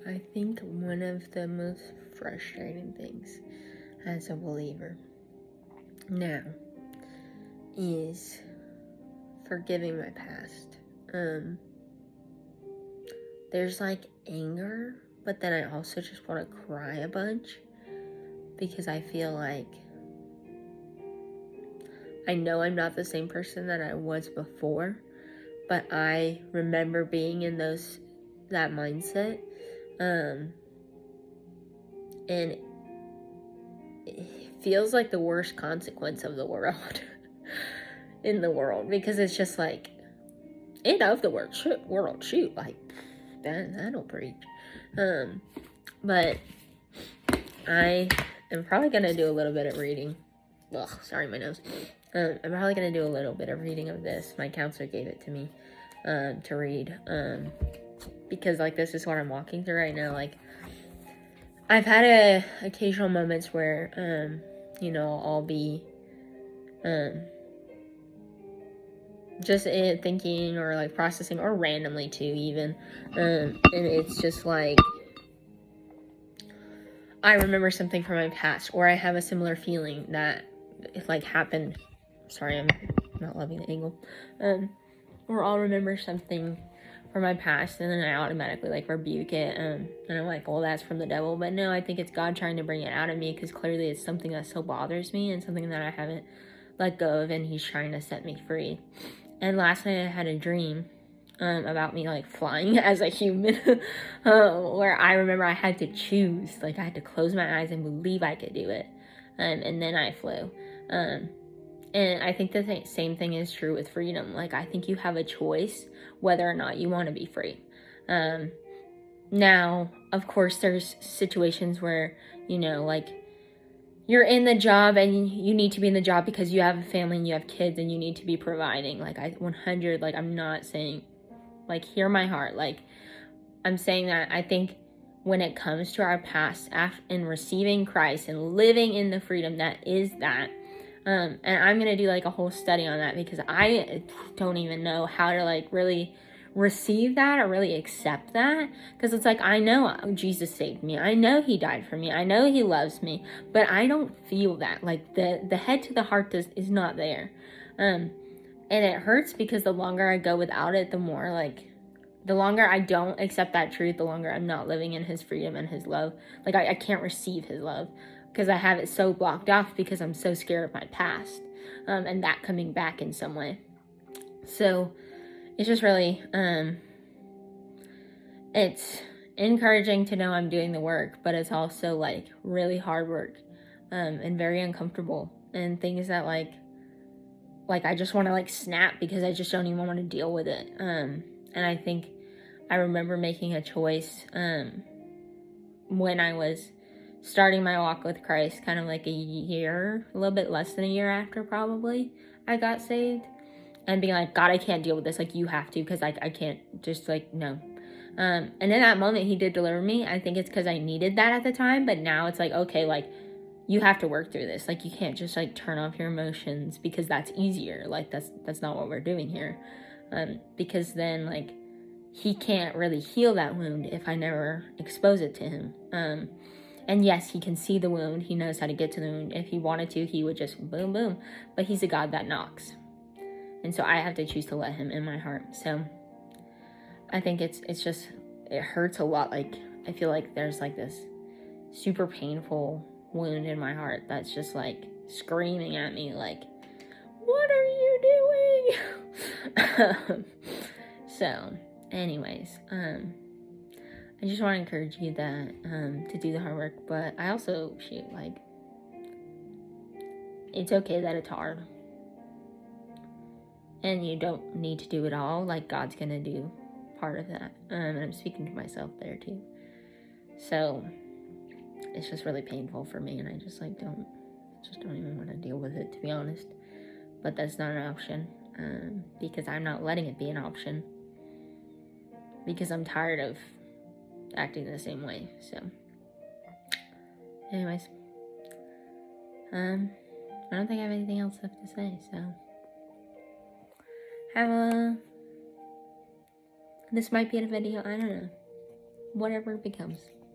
I think one of the most frustrating things as a believer now is forgiving my past. There's like anger, but then I also just want to cry a bunch because I feel like I know I'm not the same person that I was before, but I remember being in that mindset, and it feels like the worst consequence of the world in the world, because it's just like, and of the world, shoot, like that'll preach. But I am probably gonna do a little bit of reading. Ugh, sorry, my nose. I'm probably gonna do a little bit of reading of this. My counselor gave it to me to read, because like this is what I'm walking through right now. Like, I've had occasional moments where I'll be just thinking or like processing, or randomly too even, and it's just like I remember something from my past, or I have a similar feeling that it like happened. Sorry, I'm not loving the angle. Or I'll remember something from my past, and then I automatically like rebuke it, and I'm like, well, that's from the devil. But no, I think it's God trying to bring it out of me, because clearly it's something that still bothers me and something that I haven't let go of, and he's trying to set me free. And last night I had a dream about me like flying as a human, where I remember I had to choose, like I had to close my eyes and believe I could do it, and then I flew. And I think the same thing is true with freedom. Like, I think you have a choice whether or not you want to be free. Now, of course, there's situations where, like, you're in the job and you need to be in the job because you have a family and you have kids and you need to be providing. Like, 100, like, I'm not saying, like, hear my heart. Like, I'm saying that I think when it comes to our past and receiving Christ and living in the freedom that is that, and I'm going to do like a whole study on that, because I don't even know how to like really receive that or really accept that, because it's like, I know Jesus saved me. I know he died for me. I know he loves me, but I don't feel that. Like the head to the heart is not there. And it hurts, because the longer I go without it, the longer I don't accept that truth, the longer I'm not living in his freedom and his love. Like I can't receive his love, because I have it so blocked off, because I'm so scared of my past, and that coming back in some way. So it's just really, it's encouraging to know I'm doing the work, but it's also like really hard work, and very uncomfortable, and things that like I just want to like snap, because I just don't even want to deal with it. And I think I remember making a choice when I was starting my walk with Christ, kind of like a little bit less than a year after probably I got saved, and being like, God, I can't deal with this. Like, you have to, because I can't just like, no. And in that moment, he did deliver me. I think it's because I needed that at the time, but now it's like, okay, like, you have to work through this. Like, you can't just like turn off your emotions, because that's easier. Like, that's not what we're doing here. Because then like he can't really heal that wound if I never expose it to him. And yes, he can see the wound. He knows how to get to the wound. If he wanted to, he would just boom, boom. But he's a God that knocks. And so I have to choose to let him in my heart. So I think it hurts a lot. Like, I feel like there's like this super painful wound in my heart that's just like screaming at me like, what are you doing? So anyways, I just want to encourage you that to do the hard work, but I also like, it's okay that it's hard, and you don't need to do it all. Like, God's gonna do part of that, and I'm speaking to myself there too. So it's just really painful for me, and I just like don't even want to deal with it, to be honest. But that's not an option, because I'm not letting it be an option, because I'm tired of acting the same way. So anyways, I don't think I have anything else left to say, so this might be a video, I don't know. whatever it becomes.